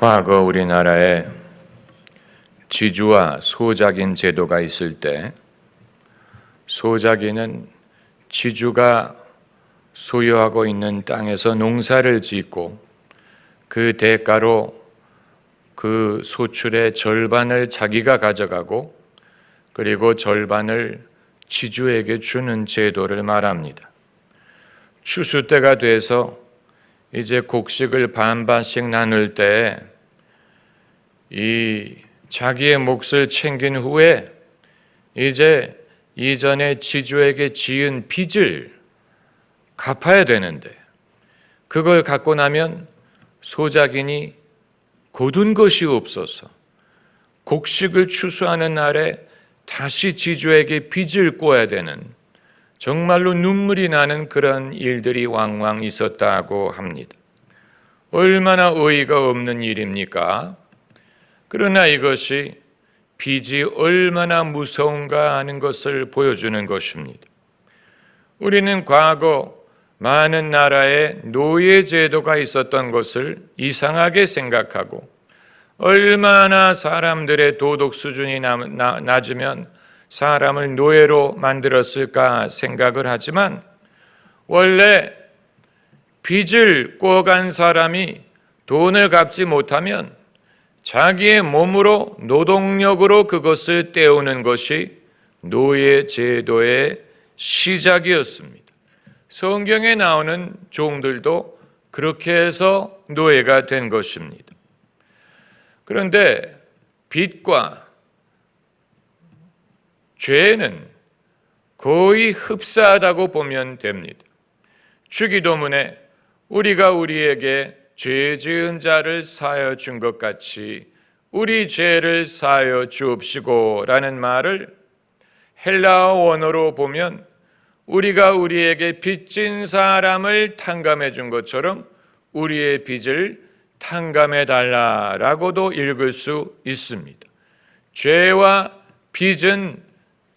과거 우리나라에 지주와 소작인 제도가 있을 때 소작인은 지주가 소유하고 있는 땅에서 농사를 짓고 그 대가로 그 소출의 절반을 자기가 가져가고 그리고 절반을 지주에게 주는 제도를 말합니다. 추수 때가 돼서 이제 곡식을 반반씩 나눌 때 이 자기의 몫을 챙긴 후에 이제 이전에 지주에게 지은 빚을 갚아야 되는데 그걸 갖고 나면 소작인이 거둔 것이 없어서 곡식을 추수하는 날에 다시 지주에게 빚을 꿔야 되는 정말로 눈물이 나는 그런 일들이 왕왕 있었다고 합니다. 얼마나 어이가 없는 일입니까? 그러나 이것이 빚이 얼마나 무서운가 하는 것을 보여주는 것입니다. 우리는 과거 많은 나라에 노예 제도가 있었던 것을 이상하게 생각하고 얼마나 사람들의 도덕 수준이 낮으면 사람을 노예로 만들었을까 생각을 하지만 원래 빚을 꿔간 사람이 돈을 갚지 못하면 자기의 몸으로 노동력으로 그것을 떼우는 것이 노예 제도의 시작이었습니다. 성경에 나오는 종들도 그렇게 해서 노예가 된 것입니다. 그런데 빚과 죄는 거의 흡사하다고 보면 됩니다. 주기도문에 우리가 우리에게 죄 지은 자를 사하여 준 것 같이 우리 죄를 사하여 주옵시고 라는 말을 헬라어 원어로 보면 우리가 우리에게 빚진 사람을 탕감해 준 것처럼 우리의 빚을 탕감해 달라라고도 읽을 수 있습니다. 죄와 빚은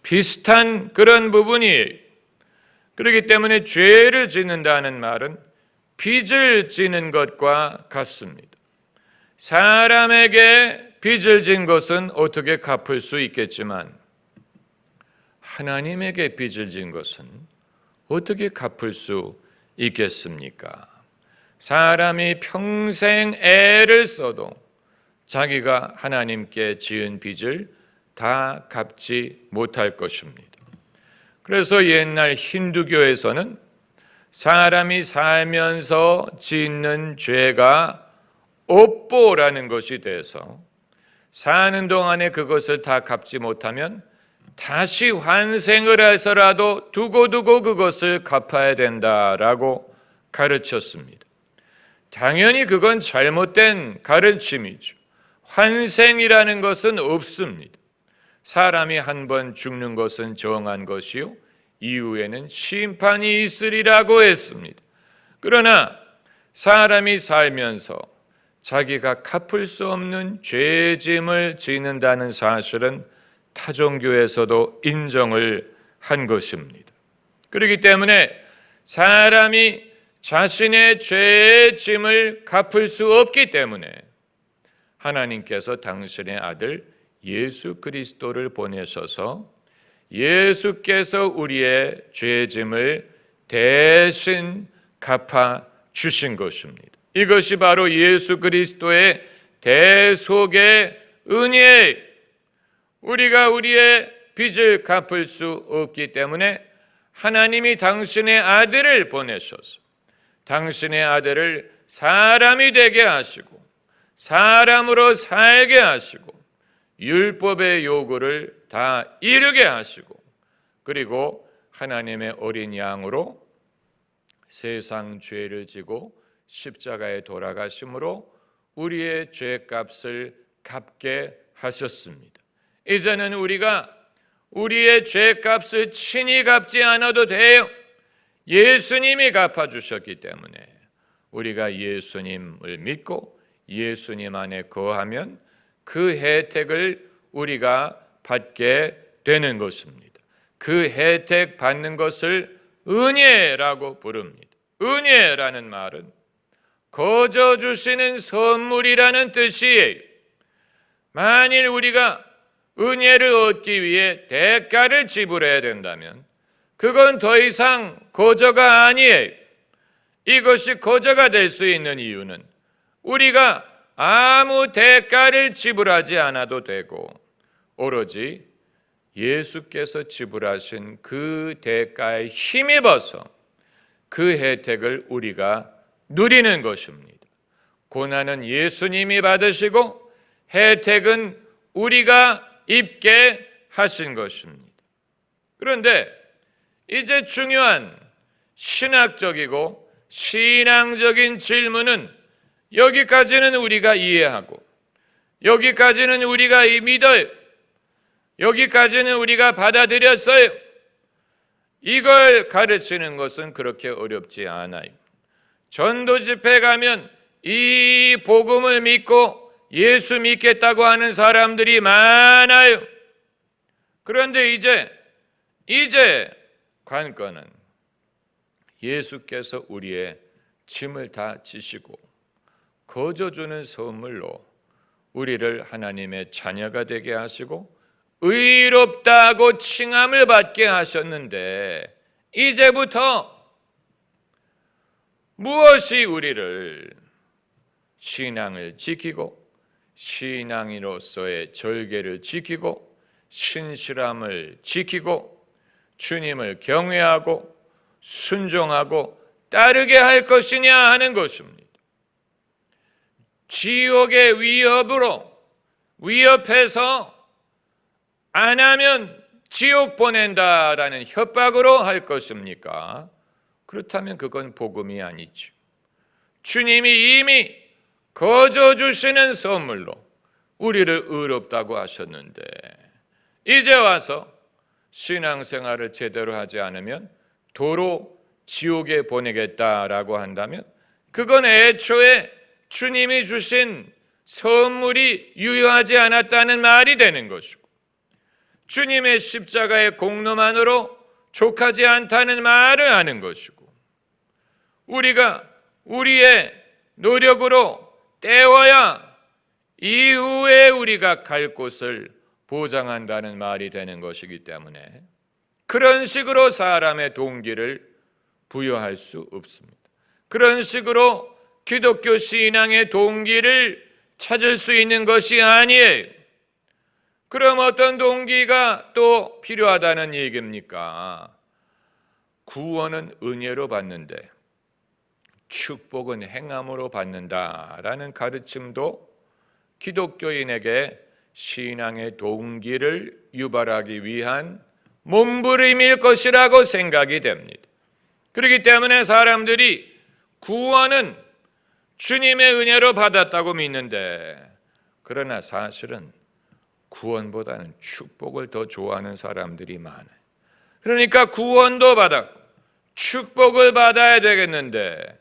비슷한 그런 부분이에요. 그렇기 때문에 죄를 짓는다는 말은 빚을 지는 것과 같습니다. 사람에게 빚을 진 것은 어떻게 갚을 수 있겠지만 하나님에게 빚을 진 것은 어떻게 갚을 수 있겠습니까? 사람이 평생 애를 써도 자기가 하나님께 지은 빚을 다 갚지 못할 것입니다. 그래서 옛날 힌두교에서는 사람이 살면서 짓는 죄가 업보라는 것이 돼서 사는 동안에 그것을 다 갚지 못하면 다시 환생을 해서라도 두고두고 그것을 갚아야 된다라고 가르쳤습니다. 당연히 그건 잘못된 가르침이죠. 환생이라는 것은 없습니다. 사람이 한 번 죽는 것은 정한 것이요 이후에는 심판이 있으리라고 했습니다. 그러나 사람이 살면서 자기가 갚을 수 없는 죄짐을 지는다는 사실은 타종교에서도 인정을 한 것입니다. 그렇기 때문에 사람이 자신의 죄의 짐을 갚을 수 없기 때문에 하나님께서 당신의 아들 예수 그리스도를 보내셔서 예수께서 우리의 죄짐을 대신 갚아 주신 것입니다. 이것이 바로 예수 그리스도의 대속의 은혜예요. 우리가 우리의 빚을 갚을 수 없기 때문에 하나님이 당신의 아들을 보내셔서 당신의 아들을 사람이 되게 하시고 사람으로 살게 하시고 율법의 요구를 다 이루게 하시고 그리고 하나님의 어린 양으로 세상 죄를 지고 십자가에 돌아가심으로 우리의 죄값을 갚게 하셨습니다. 이제는 우리가 우리의 죄값을 친히 갚지 않아도 돼요. 예수님이 갚아주셨기 때문에 우리가 예수님을 믿고 예수님 안에 거하면 그 혜택을 우리가 받게 되는 것입니다. 그 혜택 받는 것을 은혜라고 부릅니다. 은혜라는 말은 거저 주시는 선물이라는 뜻이에요. 만일 우리가 은혜를 얻기 위해 대가를 지불해야 된다면 그건 더 이상 거저가 아니에요. 이것이 거저가 될 수 있는 이유는 우리가 아무 대가를 지불하지 않아도 되고 오로지 예수께서 지불하신 그 대가에 힘입어서 그 혜택을 우리가 누리는 것입니다. 고난은 예수님이 받으시고 혜택은 우리가 입게 하신 것입니다. 그런데 이제 중요한 신학적이고 신앙적인 질문은 여기까지는 우리가 이해하고 여기까지는 우리가 믿어요. 여기까지는 우리가 받아들였어요. 이걸 가르치는 것은 그렇게 어렵지 않아요. 전도 집회 가면 이 복음을 믿고 예수 믿겠다고 하는 사람들이 많아요. 그런데 이제 관건은 예수께서 우리의 짐을 다 지시고 거저 주는 선물로 우리를 하나님의 자녀가 되게 하시고 의롭다고 칭함을 받게 하셨는데 이제부터 무엇이 우리를 신앙을 지키고 신앙인으로서의 절개를 지키고 신실함을 지키고 주님을 경외하고 순종하고 따르게 할 것이냐 하는 것입니다. 지옥의 위협해서 안 하면 지옥 보낸다라는 협박으로 할 것입니까? 그렇다면 그건 복음이 아니죠. 주님이 이미 거저 주시는 선물로 우리를 의롭다고 하셨는데 이제 와서 신앙생활을 제대로 하지 않으면 도로 지옥에 보내겠다라고 한다면 그건 애초에 주님이 주신 선물이 유효하지 않았다는 말이 되는 것이고 주님의 십자가의 공로만으로 족하지 않다는 말을 하는 것이고 우리가 우리의 노력으로 때워야 이후에 우리가 갈 곳을 보장한다는 말이 되는 것이기 때문에 그런 식으로 사람의 동기를 부여할 수 없습니다. 그런 식으로 기독교 신앙의 동기를 찾을 수 있는 것이 아니에요. 그럼 어떤 동기가 또 필요하다는 얘기입니까? 구원은 은혜로 받는데 축복은 행함으로 받는다라는 가르침도 기독교인에게 신앙의 동기를 유발하기 위한 몸부림일 것이라고 생각이 됩니다. 그렇기 때문에 사람들이 구원은 주님의 은혜로 받았다고 믿는데 그러나 사실은 구원보다는 축복을 더 좋아하는 사람들이 많아요. 그러니까 구원도 받았고 축복을 받아야 되겠는데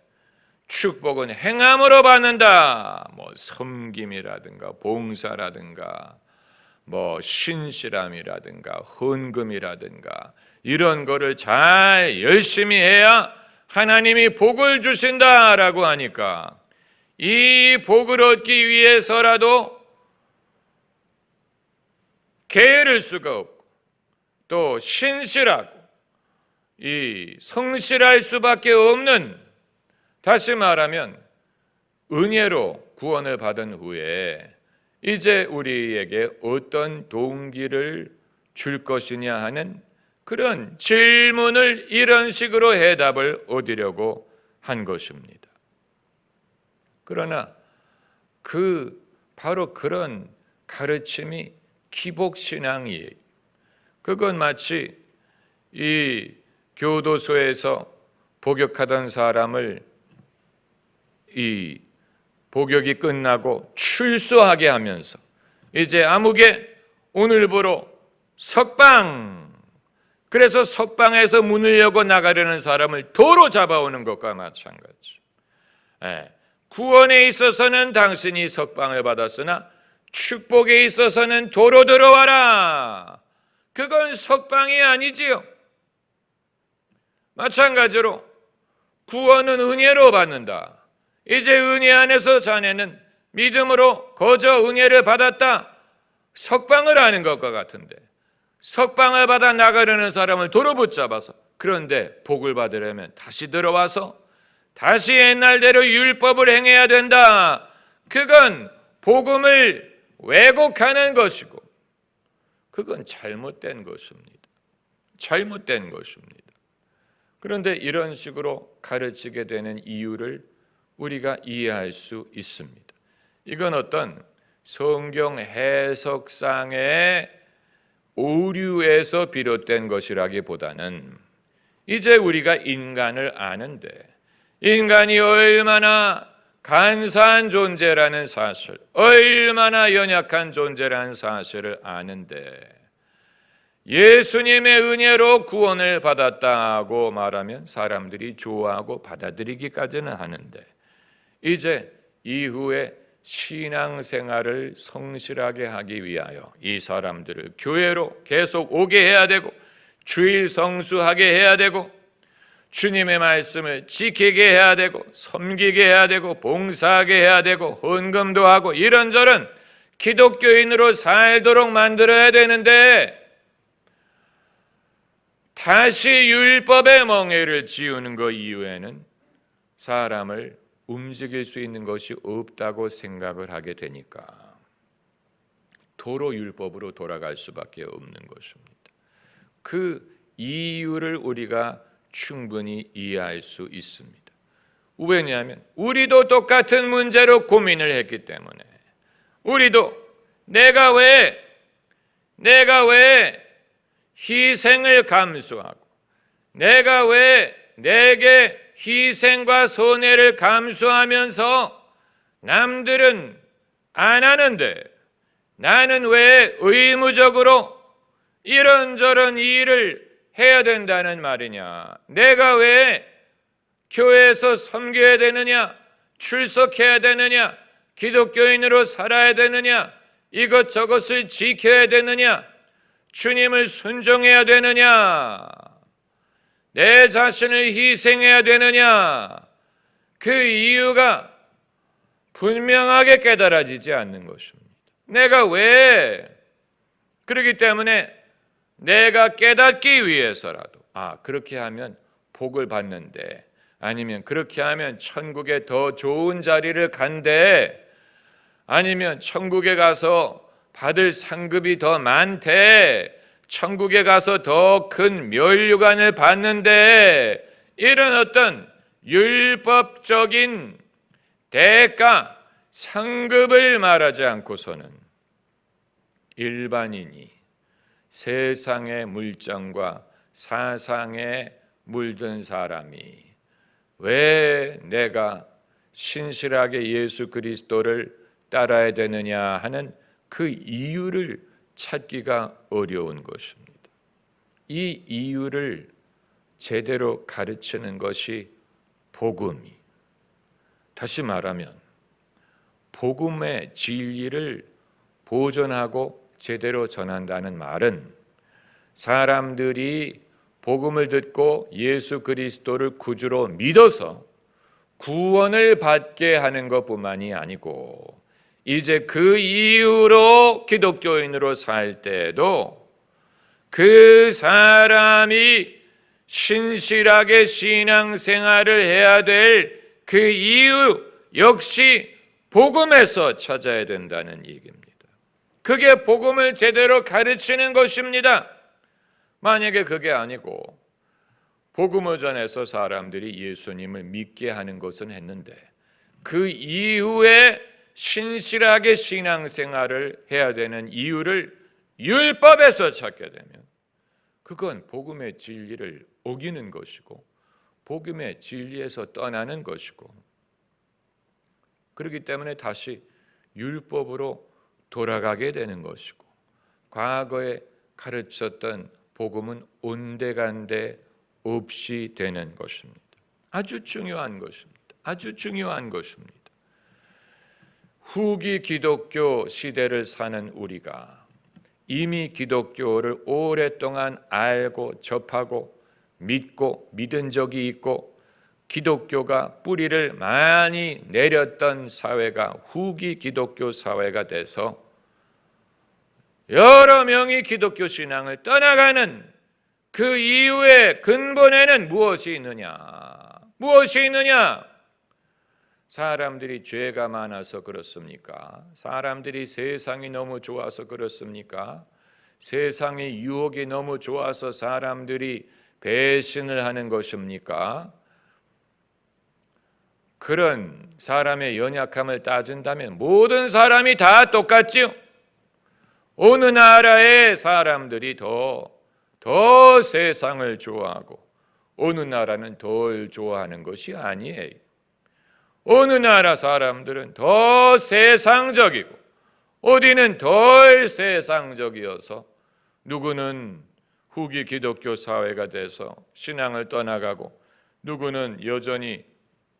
축복은 행함으로 받는다. 섬김이라든가 봉사라든가 신실함이라든가 헌금이라든가 이런 거를 잘 열심히 해야 하나님이 복을 주신다라고 하니까 이 복을 얻기 위해서라도 게으를 수가 없고 또 신실하고 이 성실할 수밖에 없는, 다시 말하면 은혜로 구원을 받은 후에 이제 우리에게 어떤 동기를 줄 것이냐 하는 그런 질문을 이런 식으로 해답을 얻으려고 한 것입니다. 그러나 바로 그런 가르침이 기복신앙이에요. 그건 마치 이 교도소에서 복역하던 사람을 이 복역이 끝나고 출소하게 하면서 이제 아무개 오늘부로 석방, 그래서 석방에서 문을 열고 나가려는 사람을 도로 잡아오는 것과 마찬가지. 구원에 있어서는 당신이 석방을 받았으나 축복에 있어서는 도로 들어와라. 그건 석방이 아니지요. 마찬가지로 구원은 은혜로 받는다. 이제 은혜 안에서 자네는 믿음으로 거저 은혜를 받았다, 석방을 하는 것과 같은데, 석방을 받아 나가려는 사람을 도로 붙잡아서, 그런데 복을 받으려면 다시 들어와서 다시 옛날대로 율법을 행해야 된다. 그건 복음을 왜곡하는 것이고, 그건 잘못된 것입니다. 잘못된 것입니다. 그런데 이런 식으로 가르치게 되는 이유를 우리가 이해할 수 있습니다. 이건 어떤 성경 해석상의 오류에서 비롯된 것이라기보다는 이제 우리가 인간을 아는데, 인간이 얼마나 간사한 존재라는 사실, 얼마나 연약한 존재라는 사실을 아는데, 예수님의 은혜로 구원을 받았다고 말하면 사람들이 좋아하고 받아들이기까지는 하는데, 이제 이후에 신앙생활을 성실하게 하기 위하여 이 사람들을 교회로 계속 오게 해야 되고, 주일 성수하게 해야 되고, 주님의 말씀을 지키게 해야 되고, 섬기게 해야 되고, 봉사하게 해야 되고, 헌금도 하고, 이런저런 기독교인으로 살도록 만들어야 되는데, 다시 율법의 멍에를 지우는 것 이후에는 사람을 움직일 수 있는 것이 없다고 생각을 하게 되니까 도로 율법으로 돌아갈 수밖에 없는 것입니다. 그 이유를 우리가 충분히 이해할 수 있습니다. 왜냐하면 우리도 똑같은 문제로 고민을 했기 때문에, 우리도 내가 왜 희생을 감수하고, 내가 왜 내게 희생과 손해를 감수하면서 남들은 안 하는데 나는 왜 의무적으로 이런저런 일을 해야 된다는 말이냐, 내가 왜 교회에서 섬겨야 되느냐, 출석해야 되느냐, 기독교인으로 살아야 되느냐, 이것저것을 지켜야 되느냐, 주님을 순종해야 되느냐, 내 자신을 희생해야 되느냐, 그 이유가 분명하게 깨달아지지 않는 것입니다. 내가 왜, 그렇기 때문에 내가 깨닫기 위해서라도, 그렇게 하면 복을 받는데, 아니면 그렇게 하면 천국에 더 좋은 자리를 간대, 아니면 천국에 가서 받을 상급이 더 많대, 천국에 가서 더 큰 면류관을 받는데, 이런 어떤 율법적인 대가, 상급을 말하지 않고서는 일반인이 세상의 물정과 사상에 물든 사람이 왜 내가 신실하게 예수 그리스도를 따라야 되느냐 하는 그 이유를 찾기가 어려운 것입니다. 이 이유를 제대로 가르치는 것이 복음이, 다시 말하면 복음의 진리를 보존하고 제대로 전한다는 말은 사람들이 복음을 듣고 예수 그리스도를 구주로 믿어서 구원을 받게 하는 것뿐만이 아니고, 이제 그 이후로 기독교인으로 살 때에도 그 사람이 신실하게 신앙생활을 해야 될 그 이유 역시 복음에서 찾아야 된다는 얘기입니다. 그게 복음을 제대로 가르치는 것입니다. 만약에 그게 아니고 복음을 전해서 사람들이 예수님을 믿게 하는 것은 했는데, 그 이후에 신실하게 신앙생활을 해야 되는 이유를 율법에서 찾게 되면 그건 복음의 진리를 어기는 것이고, 복음의 진리에서 떠나는 것이고, 그렇기 때문에 다시 율법으로 돌아가게 되는 것이고, 과거에 가르쳤던 복음은 온데간데 없이 되는 것입니다. 아주 중요한 것입니다. 아주 중요한 것입니다. 후기 기독교 시대를 사는 우리가 이미 기독교를 오랫동안 알고 접하고 믿고 믿은 적이 있고, 기독교가 뿌리를 많이 내렸던 사회가 후기 기독교 사회가 돼서 여러 명이 기독교 신앙을 떠나가는 그 이유의 근본에는 무엇이 있느냐? 무엇이 있느냐? 사람들이 죄가 많아서 그렇습니까? 사람들이 세상이 너무 좋아서 그렇습니까? 세상의 유혹이 너무 좋아서 사람들이 배신을 하는 것입니까? 그런 사람의 연약함을 따진다면 모든 사람이 다 똑같지요. 어느 나라의 사람들이 더 세상을 좋아하고 어느 나라는 덜 좋아하는 것이 아니에요. 어느 나라 사람들은 더 세상적이고 어디는 덜 세상적이어서 누구는 후기 기독교 사회가 돼서 신앙을 떠나가고 누구는 여전히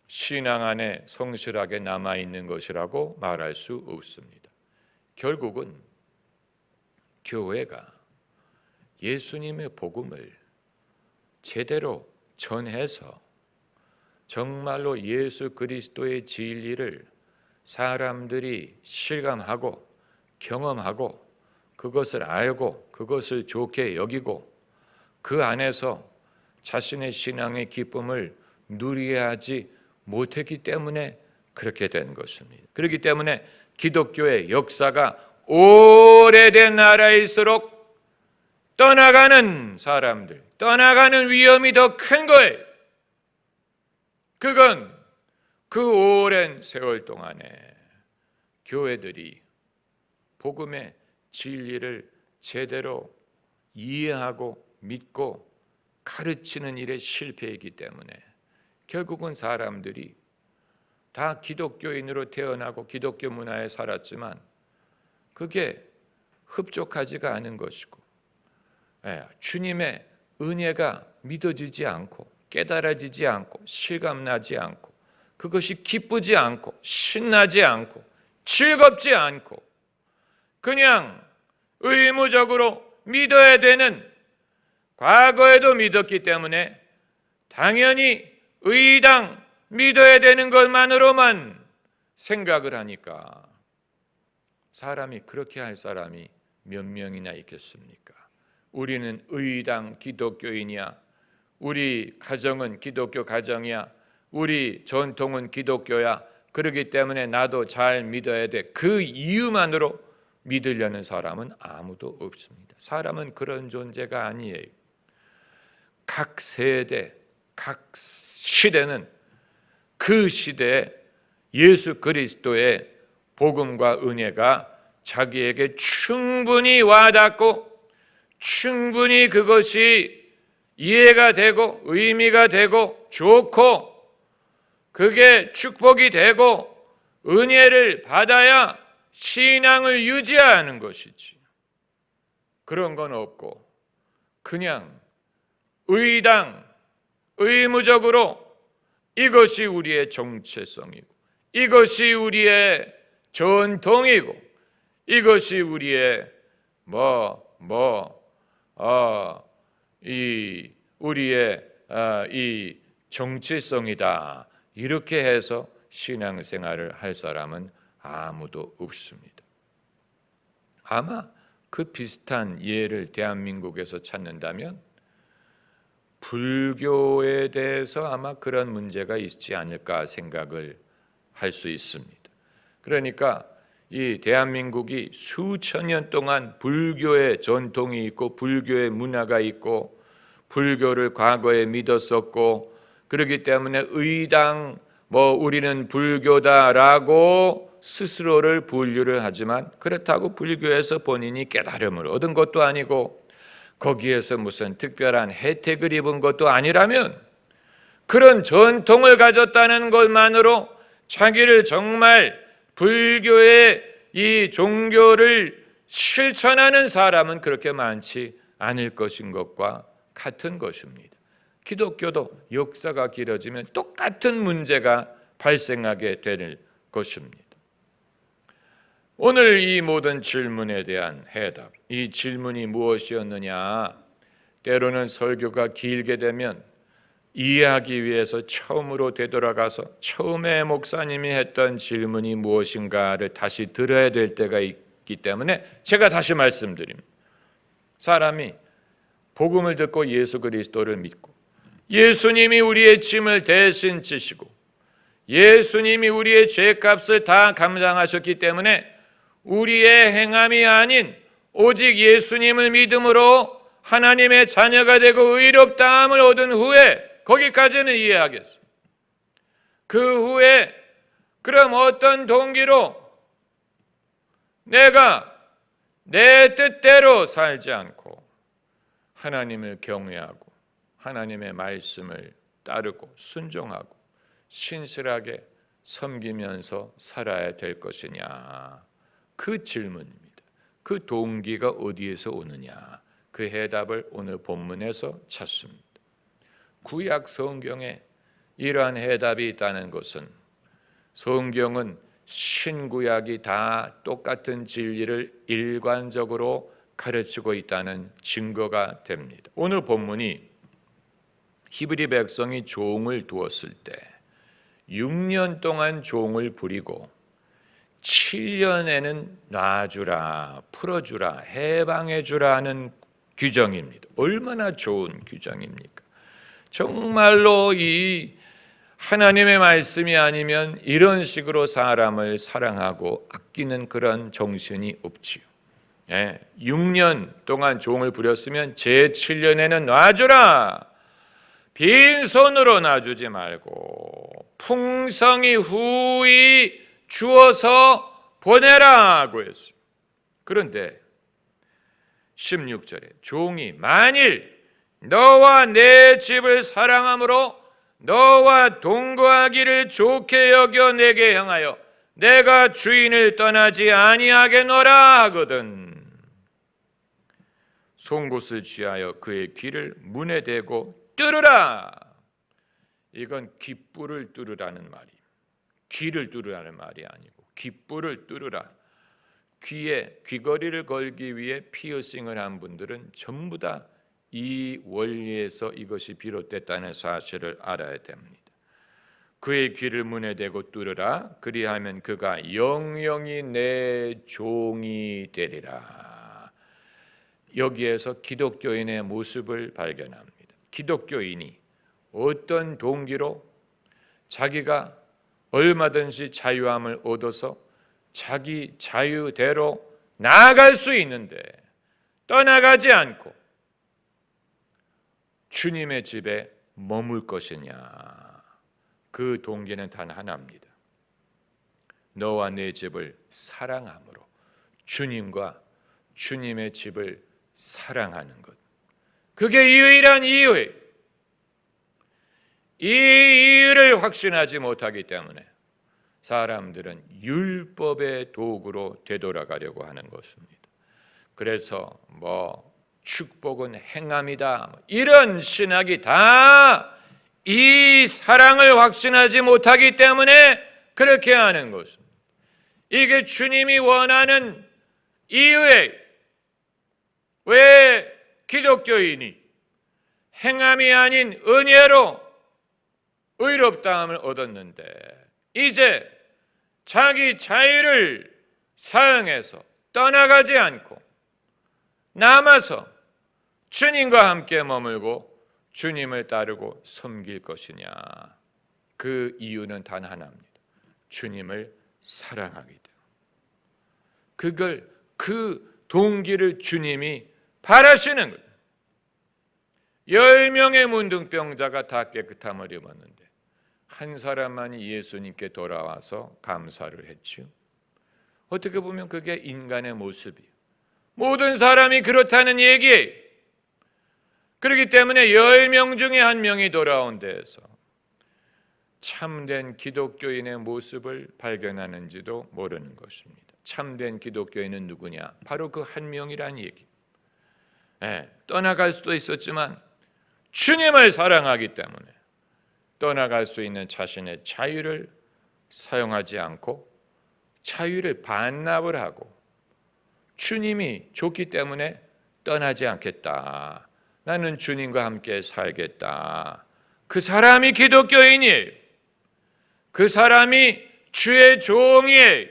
신앙 안에 성실하게 남아있는 것이라고 말할 수 없습니다. 결국은 교회가 예수님의 복음을 제대로 전해서 정말로 예수 그리스도의 진리를 사람들이 실감하고 경험하고 그것을 알고 그것을 좋게 여기고 그 안에서 자신의 신앙의 기쁨을 누려야 하지 못했기 때문에 그렇게 된 것입니다. 그렇기 때문에 기독교의 역사가 오래된 나라일수록 떠나가는 사람들, 떠나가는 위험이 더 큰 거예요. 그건 그 오랜 세월 동안에 교회들이 복음의 진리를 제대로 이해하고 믿고 가르치는 일에 실패이기 때문에 결국은 사람들이 다 기독교인으로 태어나고 기독교 문화에 살았지만 그게 흡족하지가 않은 것이고 주님의 은혜가 믿어지지 않고 깨달아지지 않고 실감나지 않고 그것이 기쁘지 않고 신나지 않고 즐겁지 않고 그냥 의무적으로 믿어야 되는 과거에도 믿었기 때문에 당연히 의당 믿어야 되는 것만으로만 생각을 하니까 사람이 그렇게 할 사람이 몇 명이나 있겠습니까? 우리는 의당 기독교인이야. 우리 가정은 기독교 가정이야. 우리 전통은 기독교야. 그렇기 때문에 나도 잘 믿어야 돼. 그 이유만으로 믿으려는 사람은 아무도 없습니다. 사람은 그런 존재가 아니에요. 각 세대, 각 시대는 그 시대에 예수 그리스도의 복음과 은혜가 자기에게 충분히 와닿고 충분히 그것이 이해가 되고 의미가 되고 좋고 그게 축복이 되고 은혜를 받아야 신앙을 유지하는 것이지. 그런 건 없고 그냥 의당, 의무적으로 이것이 우리의 정체성이고 이것이 우리의 전통이고 이것이 우리의 우리의 이 정체성이다. 이렇게 해서 신앙생활을 할 사람은 아무도 없습니다. 아마 그 비슷한 예를 대한민국에서 찾는다면 불교에 대해서 아마 그런 문제가 있지 않을까 생각을 할 수 있습니다. 그러니까 이 대한민국이 수천 년 동안 불교의 전통이 있고 불교의 문화가 있고 불교를 과거에 믿었었고 그렇기 때문에 의당 우리는 불교다라고 스스로를 분류를 하지만 그렇다고 불교에서 본인이 깨달음을 얻은 것도 아니고 거기에서 무슨 특별한 혜택을 입은 것도 아니라면 그런 전통을 가졌다는 것만으로 자기를 정말 불교의 이 종교를 실천하는 사람은 그렇게 많지 않을 것인 것과 같은 것입니다. 기독교도 역사가 길어지면 똑같은 문제가 발생하게 될 것입니다. 오늘 이 모든 질문에 대한 해답, 이 질문이 무엇이었느냐? 때로는 설교가 길게 되면 이해하기 위해서 처음으로 되돌아가서 처음에 목사님이 했던 질문이 무엇인가를 다시 들어야 될 때가 있기 때문에 제가 다시 말씀드립니다. 사람이 복음을 듣고 예수 그리스도를 믿고 예수님이 우리의 짐을 대신 지시고 예수님이 우리의 죄값을 다 감당하셨기 때문에 우리의 행함이 아닌 오직 예수님을 믿음으로 하나님의 자녀가 되고 의롭다함을 얻은 후에 거기까지는 이해하겠습니다. 그 후에 그럼 어떤 동기로 내가 내 뜻대로 살지 않고 하나님을 경외하고 하나님의 말씀을 따르고 순종하고 신실하게 섬기면서 살아야 될 것이냐? 그 질문입니다. 그 동기가 어디에서 오느냐? 그 해답을 오늘 본문에서 찾습니다. 구약 성경에 이러한 해답이 있다는 것은 성경은 신구약이 다 똑같은 진리를 일관적으로 가르치고 있다는 증거가 됩니다. 오늘 본문이 히브리 백성이 종을 두었을 때 6년 동안 종을 부리고 7년에는 놔주라, 풀어주라, 해방해주라 하는 규정입니다. 얼마나 좋은 규정입니까? 정말로 이 하나님의 말씀이 아니면 이런 식으로 사람을 사랑하고 아끼는 그런 정신이 없지요. 6년 동안 종을 부렸으면 제7년에는 놔주라. 빈손으로 놔주지 말고 풍성히 후히 주어서 보내라고 했어요. 그런데 16절에 종이 만일 너와 내 집을 사랑함으로 너와 동거하기를 좋게 여겨 내게 향하여 내가 주인을 떠나지 아니하겠노라 하거든 송곳을 취하여 그의 귀를 문에 대고 뚫으라. 이건 귓불을 뚫으라는 말이, 귀를 뚫으라는 말이 아니고 귓불을 뚫으라. 귀에 귀걸이를 걸기 위해 피어싱을 한 분들은 전부 다 이 원리에서 이것이 비롯됐다는 사실을 알아야 됩니다. 그의 귀를 문에 대고 뚫으라. 그리하면 그가 영영이 내 종이 되리라. 여기에서 기독교인의 모습을 발견합니다. 기독교인이 어떤 동기로 자기가 얼마든지 자유함을 얻어서 자기 자유대로 나아갈 수 있는데 떠나가지 않고 주님의 집에 머물 것이냐? 그 동기는 단 하나입니다. 너와 내 집을 사랑함으로 주님과 주님의 집을 사랑하는 것. 그게 유일한 이유예요. 이 이유를 확신하지 못하기 때문에 사람들은 율법의 도구로 되돌아가려고 하는 것입니다. 그래서 축복은 행함이다, 이런 신학이 다 이 사랑을 확신하지 못하기 때문에 그렇게 하는 것입니다. 이게 주님이 원하는 이유예요. 왜 기독교인이 행함이 아닌 은혜로 의롭다함을 얻었는데 이제 자기 자유를 사용해서 떠나가지 않고 남아서 주님과 함께 머물고 주님을 따르고 섬길 것이냐? 그 이유는 단 하나입니다. 주님을 사랑하기 때문에. 그 동기를 주님이 바라시는 거예요. 10명의 문둥병자가 다 깨끗함을 입었는데 한 사람만이 예수님께 돌아와서 감사를 했죠. 어떻게 보면 그게 인간의 모습이에요. 모든 사람이 그렇다는 얘기예요. 그렇기 때문에 10명 중에 한 명이 돌아온 데에서 참된 기독교인의 모습을 발견하는지도 모르는 것입니다. 참된 기독교인은 누구냐? 바로 그 한 명이란 얘기. 떠나갈 수도 있었지만 주님을 사랑하기 때문에 떠나갈 수 있는 자신의 자유를 사용하지 않고 자유를 반납을 하고 주님이 좋기 때문에 떠나지 않겠다. 나는 주님과 함께 살겠다. 그 사람이 기독교인이에요. 그 사람이 주의 종이에요.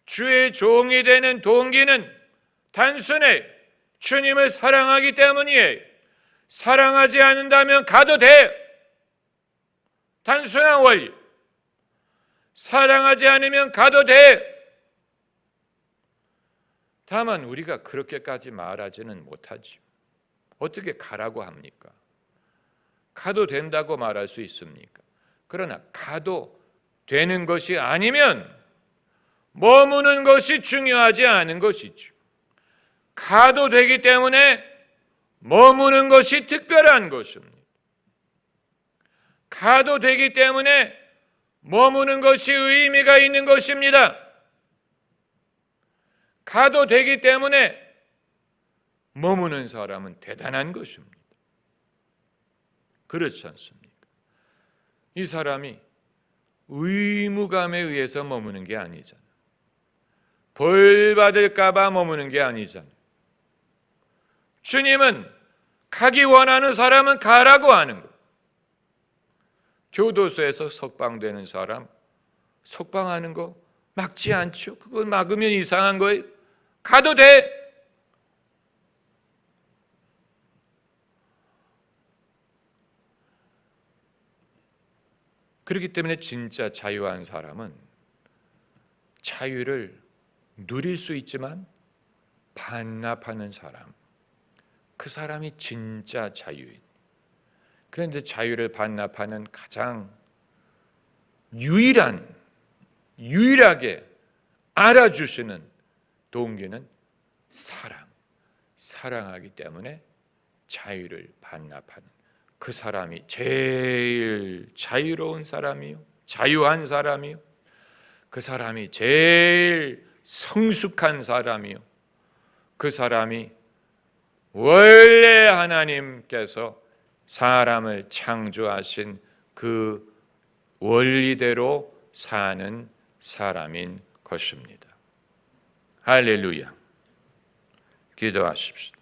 주의 종이 되는 동기는 단순해 주님을 사랑하기 때문이에요. 사랑하지 않는다면 가도 돼. 단순한 원리. 사랑하지 않으면 가도 돼. 다만 우리가 그렇게까지 말하지는 못하지. 어떻게 가라고 합니까? 가도 된다고 말할 수 있습니까? 그러나 가도 되는 것이 아니면 머무는 것이 중요하지 않은 것이죠. 가도 되기 때문에 머무는 것이 특별한 것입니다. 가도 되기 때문에 머무는 것이 의미가 있는 것입니다. 가도 되기 때문에 머무는 사람은 대단한 것입니다. 그렇지 않습니까? 이 사람이 의무감에 의해서 머무는 게 아니잖아요. 벌 받을까 봐 머무는 게 아니잖아요. 주님은 가기 원하는 사람은 가라고 하는 거예요. 교도소에서 석방되는 사람 석방하는 거 막지 않죠. 그걸 막으면 이상한 거예요. 가도 돼. 그렇기 때문에 진짜 자유한 사람은 자유를 누릴 수 있지만 반납하는 사람, 그 사람이 진짜 자유인. 그런데 자유를 반납하는 가장 유일하게 알아주시는 동기는 사랑하기 때문에 자유를 반납하는 그 사람이 제일 자유로운 사람이요, 자유한 사람이요, 그 사람이 제일 성숙한 사람이요, 그 사람이 원래 하나님께서 사람을 창조하신 그 원리대로 사는 사람인 것입니다. 할렐루야. 기도하십시오.